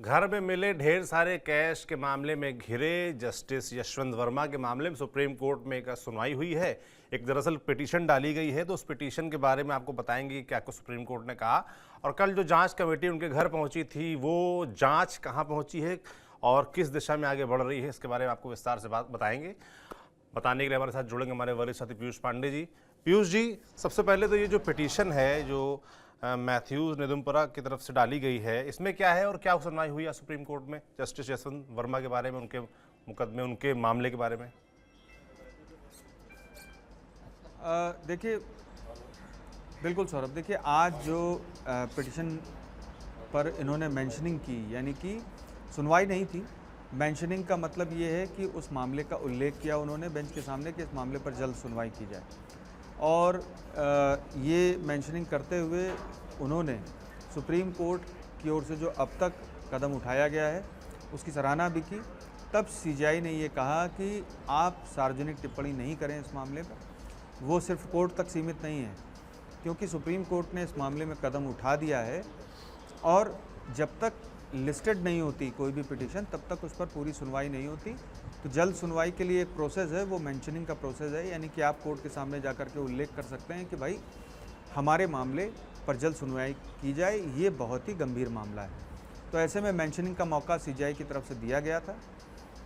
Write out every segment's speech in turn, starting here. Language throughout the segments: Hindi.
घर में मिले ढेर सारे कैश के मामले में घिरे जस्टिस यशवंत वर्मा के मामले में सुप्रीम कोर्ट में एक सुनवाई हुई है। एक दरअसल पिटीशन डाली गई है, तो उस पिटीशन के बारे में आपको बताएंगे क्या कुछ सुप्रीम कोर्ट ने कहा। और कल जो जांच कमेटी उनके घर पहुंची थी, वो जांच कहां पहुंची है और किस दिशा में आगे बढ़ रही है, इसके बारे में आपको विस्तार से बताएंगे। बताने के लिए हमारे साथ जुड़ेंगे हमारे वरिष्ठ साथी पीयूष पांडे जी। पीयूष जी, सबसे पहले तो ये जो पिटीशन है जो मैथ्यूज नेदुम्परा की तरफ से डाली गई है, इसमें क्या है और क्या सुनवाई हुई है सुप्रीम कोर्ट में जस्टिस यशवंत वर्मा के बारे में, उनके मुकदमे, उनके मामले के बारे में? देखिए, बिल्कुल सौरभ, देखिए आज जो पिटीशन पर इन्होंने मेंशनिंग की, यानी कि सुनवाई नहीं थी, मेंशनिंग का मतलब ये है कि उस मामले का उल्लेख किया उन्होंने बेंच के सामने कि इस मामले पर जल्द सुनवाई की जाए। और ये मेंशनिंग करते हुए उन्होंने सुप्रीम कोर्ट की ओर से जो अब तक कदम उठाया गया है उसकी सराहना भी की। तब सीजीआई ने ये कहा कि आप सार्वजनिक टिप्पणी नहीं करें इस मामले पर। वो सिर्फ कोर्ट तक सीमित नहीं है, क्योंकि सुप्रीम कोर्ट ने इस मामले में कदम उठा दिया है और जब तक लिस्टेड नहीं होती कोई भी पिटीशन तब तक उस पर पूरी सुनवाई नहीं होती। तो जल्द सुनवाई के लिए एक प्रोसेस है, वो मेंशनिंग का प्रोसेस है, यानी कि आप कोर्ट के सामने जाकर के उल्लेख कर सकते हैं कि भाई हमारे मामले पर जल्द सुनवाई की जाए, ये बहुत ही गंभीर मामला है। तो ऐसे में मेंशनिंग का मौका सीजीआई की तरफ से दिया गया था।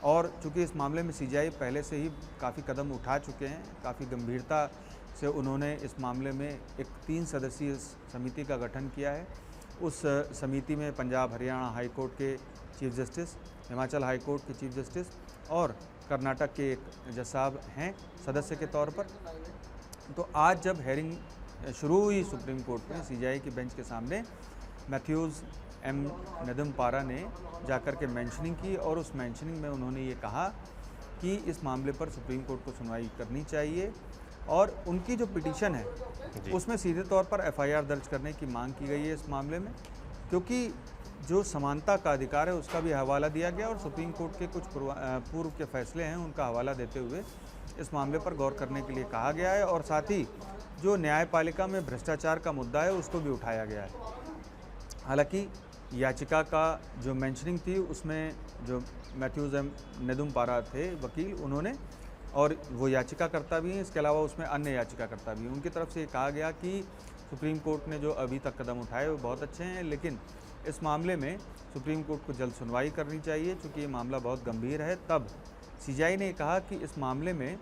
और चूँकि इस मामले में सीजीआई पहले से ही काफ़ी कदम उठा चुके हैं, काफ़ी गंभीरता से उन्होंने इस मामले में एक 3 सदस्यीय समिति का गठन किया है। उस समिति में पंजाब हरियाणा हाई कोर्ट के chief justice, Himachal high court के चीफ जस्टिस और कर्नाटक के एक जज साहब हैं सदस्य के तौर पर। तो आज जब हेयरिंग शुरू हुई सुप्रीम कोर्ट में सीजीआई की बेंच के सामने, मैथ्यूज एम नेदुम्पारा ने जाकर के मेंशनिंग की और उस मेंशनिंग में उन्होंने ये कहा कि इस मामले पर सुप्रीम कोर्ट को सुनवाई करनी चाहिए और उनकी जो पिटीशन है उसमें सीधे तौर पर एफआईआर दर्ज करने की मांग की गई है इस मामले में, क्योंकि जो समानता का अधिकार है उसका भी हवाला दिया गया और सुप्रीम कोर्ट के कुछ पूर्व के फैसले हैं उनका हवाला देते हुए इस मामले पर गौर करने के लिए कहा गया है। और साथ ही जो न्यायपालिका में भ्रष्टाचार का मुद्दा है उसको भी उठाया गया है। हालांकि याचिका का जो मेंशनिंग थी उसमें जो मैथ्यूज एम नेदुम्पारा थे वकील, उन्होंने, और वो याचिकाकर्ता भी हैं, इसके अलावा उसमें अन्य याचिकाकर्ता भी हैं, उनकी तरफ से कहा गया कि सुप्रीम कोर्ट ने जो अभी तक कदम उठाए वो बहुत अच्छे हैं, लेकिन इस मामले में सुप्रीम कोर्ट को जल्द सुनवाई करनी चाहिए क्योंकि ये मामला बहुत गंभीर है। तब सीजीआई ने कहा कि इस मामले में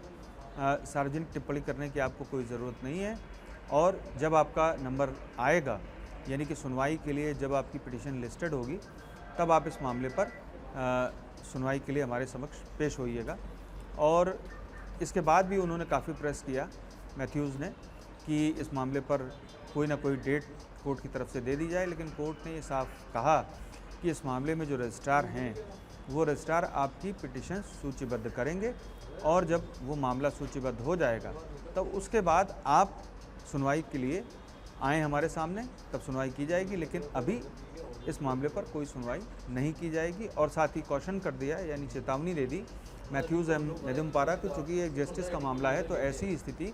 सार्वजनिक टिप्पणी करने की आपको कोई ज़रूरत नहीं है और जब आपका नंबर आएगा, यानी कि सुनवाई के लिए जब आपकी पिटीशन लिस्टेड होगी, तब आप इस मामले पर सुनवाई के लिए हमारे समक्ष पेश होइएगा। और इसके बाद भी उन्होंने काफ़ी प्रेस किया मैथ्यूज़ ने कि इस मामले पर कोई ना कोई डेट कोर्ट की तरफ से दे दी जाए, लेकिन कोर्ट ने ये साफ कहा कि इस मामले में जो रजिस्ट्रार हैं वो रजिस्ट्रार आपकी पिटीशन सूचीबद्ध करेंगे और जब वो मामला सूचीबद्ध हो जाएगा तब उसके बाद आप सुनवाई के लिए आएँ हमारे सामने, तब सुनवाई की जाएगी, लेकिन अभी इस मामले पर कोई सुनवाई नहीं की जाएगी। और साथ ही कॉशन कर दिया, यानी चेतावनी दे दी मैथ्यूज एम नेदुम्पारा को, चूँकि एक जस्टिस का मामला है तो ऐसी स्थिति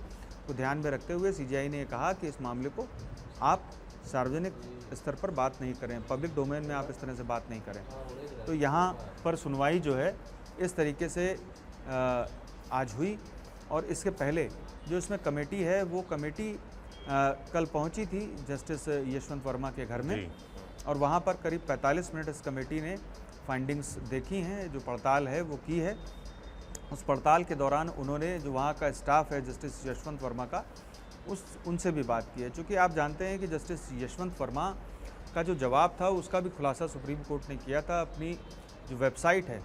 को ध्यान में रखते हुए सीजीआई ने कहा कि इस मामले को आप सार्वजनिक स्तर पर बात नहीं करें, पब्लिक डोमेन में आप इस तरह से बात नहीं करें। तो यहाँ पर सुनवाई जो है इस तरीके से आज हुई। और इसके पहले जो इसमें कमेटी है वो कमेटी कल पहुँची थी जस्टिस यशवंत वर्मा के घर में और वहाँ पर करीब 45 मिनट इस कमेटी ने फाइंडिंग्स देखी हैं, जो पड़ताल है वो की है। उस पड़ताल के दौरान उन्होंने जो वहाँ का स्टाफ है जस्टिस यशवंत वर्मा का, उनसे भी बात की है। चूँकि आप जानते हैं कि जस्टिस यशवंत वर्मा का जो जवाब था उसका भी खुलासा सुप्रीम कोर्ट ने किया था। अपनी जो वेबसाइट है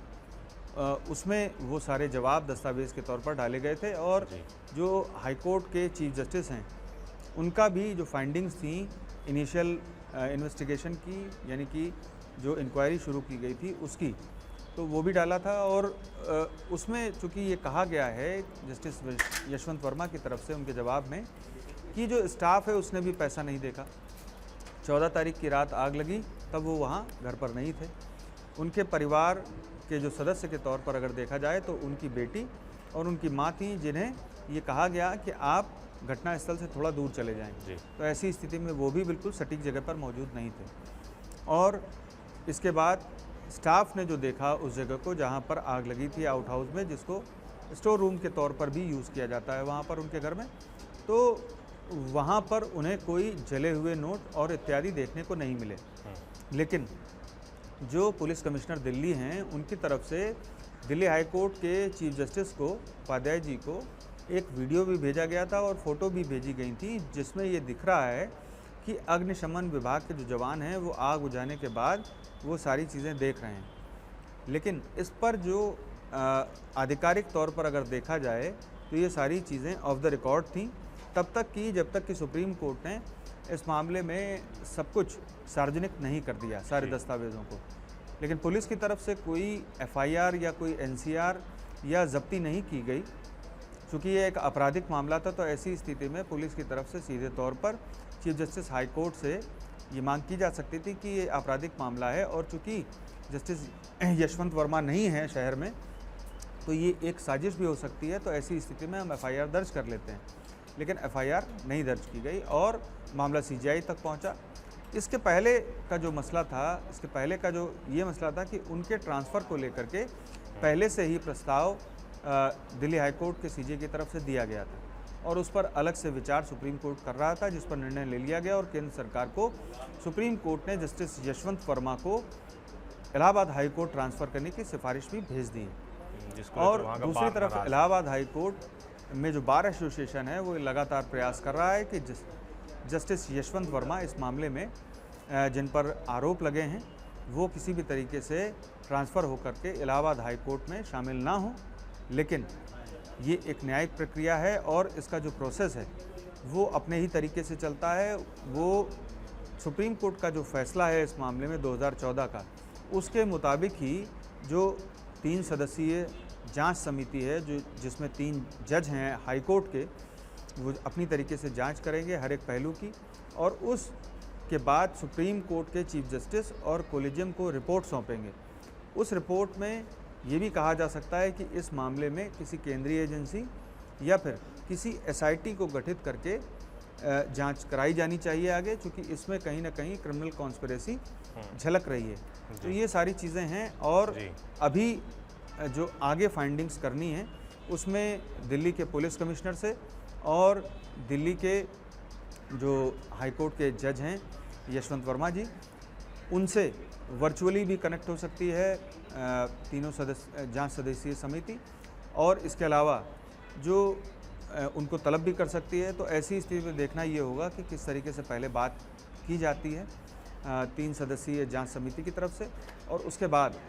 उसमें वो सारे जवाब दस्तावेज़ के तौर पर डाले गए थे और जो हाई कोर्ट के चीफ जस्टिस हैं उनका भी जो फाइंडिंग्स थी इनिशियल इन्वेस्टिगेशन की, यानी कि जो इंक्वायरी शुरू की गई थी उसकी, तो वो भी डाला था। और उसमें चूँकि ये कहा गया है जस्टिस यशवंत वर्मा की तरफ से उनके जवाब में कि जो स्टाफ है उसने भी पैसा नहीं देखा। 14 तारीख की रात आग लगी तब वो वहाँ घर पर नहीं थे। उनके परिवार के जो सदस्य के तौर पर अगर देखा जाए तो उनकी बेटी और उनकी माँ थी, जिन्हें ये कहा गया कि आप घटनास्थल से थोड़ा दूर चले जाएं। तो ऐसी स्थिति में वो भी बिल्कुल सटीक जगह पर मौजूद नहीं थे। और इसके बाद स्टाफ ने जो देखा उस जगह को जहाँ पर आग लगी थी आउट हाउस में, जिसको स्टोर रूम के तौर पर भी यूज़ किया जाता है वहाँ पर उनके घर में, तो वहाँ पर उन्हें कोई जले हुए नोट और इत्यादि देखने को नहीं मिले। लेकिन जो पुलिस कमिश्नर दिल्ली हैं, उनकी तरफ से दिल्ली हाई कोर्ट के चीफ जस्टिस को, उपाध्याय जी को, एक वीडियो भी भेजा गया था और फ़ोटो भी भेजी गई थी, जिसमें ये दिख रहा है कि अग्निशमन विभाग के जो जवान हैं वो आग बुझाने के बाद वो सारी चीज़ें देख रहे हैं। लेकिन इस पर जो आधिकारिक तौर पर अगर देखा जाए तो ये सारी चीज़ें ऑफ द रिकॉर्ड थीं तब तक कि जब तक कि सुप्रीम कोर्ट ने इस मामले में सब कुछ सार्वजनिक नहीं कर दिया, सारे दस्तावेज़ों को। लेकिन पुलिस की तरफ से कोई एफआईआर या कोई एनसीआर या जब्ती नहीं की गई, चूँकि ये एक आपराधिक मामला था। तो ऐसी स्थिति में पुलिस की तरफ से सीधे तौर पर चीफ जस्टिस हाई कोर्ट से ये मांग की जा सकती थी कि ये आपराधिक मामला है, और चूँकि जस्टिस यशवंत वर्मा नहीं है शहर में, तो ये एक साजिश भी हो सकती है। तो ऐसी स्थिति में हम एफआईआर दर्ज कर लेते हैं। लेकिन एफआईआर नहीं दर्ज की गई और मामला सीजीआई तक पहुंचा। इसके पहले का जो मसला था, इसके पहले का जो ये मसला था कि उनके ट्रांसफ़र को लेकर के पहले से ही प्रस्ताव दिल्ली हाई कोर्ट के सीजे की तरफ से दिया गया था और उस पर अलग से विचार सुप्रीम कोर्ट कर रहा था, जिस पर निर्णय ले लिया गया और केंद्र सरकार को सुप्रीम कोर्ट ने जस्टिस यशवंत वर्मा को इलाहाबाद हाई कोर्ट ट्रांसफ़र करने की सिफारिश भी भेज दी है। और दूसरी तरफ इलाहाबाद हाई कोर्ट में जो बार एसोसिएशन है वो लगातार प्रयास कर रहा है कि जस्टिस यशवंत वर्मा इस मामले में जिन पर आरोप लगे हैं वो किसी भी तरीके से ट्रांसफ़र होकर के इलाहाबाद हाई कोर्ट में शामिल ना हो। लेकिन ये एक न्यायिक प्रक्रिया है और इसका जो प्रोसेस है वो अपने ही तरीके से चलता है। वो सुप्रीम कोर्ट का जो फैसला है इस मामले में 2014 का, उसके मुताबिक ही जो 3 सदस्यीय जांच समिति है, जो जिसमें 3 जज हैं हाई कोर्ट के, वो अपनी तरीके से जांच करेंगे हर एक पहलू की, और उसके बाद सुप्रीम कोर्ट के चीफ जस्टिस और कोलिजियम को रिपोर्ट सौंपेंगे। उस रिपोर्ट में ये भी कहा जा सकता है कि इस मामले में किसी केंद्रीय एजेंसी या फिर किसी एसआईटी को गठित करके जांच कराई जानी चाहिए आगे, क्योंकि इसमें कहीं ना कहीं क्रिमिनल कॉन्स्पिरेसी झलक रही है। तो ये सारी चीज़ें हैं और अभी जो आगे फाइंडिंग्स करनी है उसमें दिल्ली के पुलिस कमिश्नर से और दिल्ली के जो हाई कोर्ट के जज हैं यशवंत वर्मा जी, उनसे वर्चुअली भी कनेक्ट हो सकती है तीनों जांच सदस्यीय समिति, और इसके अलावा जो उनको तलब भी कर सकती है। तो ऐसी स्थिति में देखना ये होगा कि किस तरीके से पहले बात की जाती है 3 सदस्यीय जांच समिति की तरफ से, और उसके बाद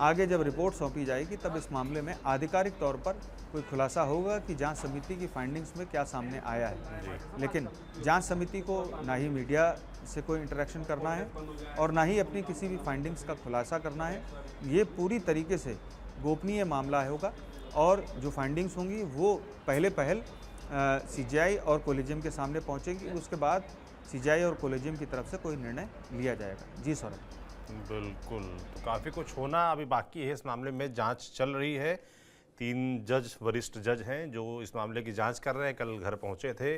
आगे जब रिपोर्ट सौंपी जाएगी तब इस मामले में आधिकारिक तौर पर कोई खुलासा होगा कि जांच समिति की फाइंडिंग्स में क्या सामने आया है। लेकिन जांच समिति को ना ही मीडिया से कोई इंटरेक्शन करना है और ना ही अपनी किसी भी फाइंडिंग्स का खुलासा करना है। ये पूरी तरीके से गोपनीय मामला होगा और जो फाइंडिंग्स होंगी वो पहल सीजीआई और कोलिजियम के सामने पहुंचेगी। उसके बाद सीजीआई और कोलिजियम की तरफ से कोई निर्णय लिया जाएगा। जी सौरभ। बिल्कुल, तो काफ़ी कुछ होना अभी बाकी है। इस मामले में जांच चल रही है। 3 जज, वरिष्ठ जज हैं जो इस मामले की जांच कर रहे हैं, कल घर पहुंचे थे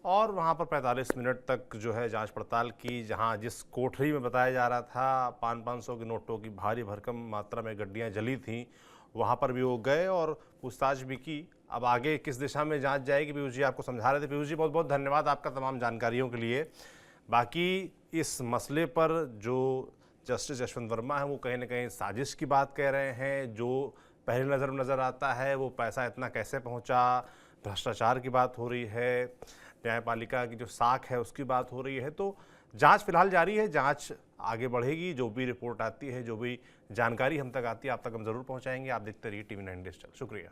और वहां पर 45 मिनट तक जो है जांच पड़ताल की। जहां जिस कोठरी में बताया जा रहा था 500 के नोटों की भारी भरकम मात्रा में गड्डियां जली थीं, वहां पर भी वो गए और पूछताछ भी की। अब आगे किस दिशा में जांच जाएगी, पीयूष जी आपको समझा रहे थे। पीयूष जी बहुत बहुत धन्यवाद आपका तमाम जानकारियों के लिए। बाकी इस मसले पर जो जस्टिस यशवंत वर्मा है वो कहीं ना कहीं साजिश की बात कह रहे हैं। जो पहली नज़र में नज़र आता है वो पैसा इतना कैसे पहुंचा, भ्रष्टाचार की बात हो रही है, न्यायपालिका की जो साख है उसकी बात हो रही है। तो जांच फिलहाल जारी है, जांच आगे बढ़ेगी। जो भी रिपोर्ट आती है, जो भी जानकारी हम तक आती है, आप तक हम ज़रूर पहुंचाएंगे। आप देखते रहिए TV9 डिजिटल। शुक्रिया।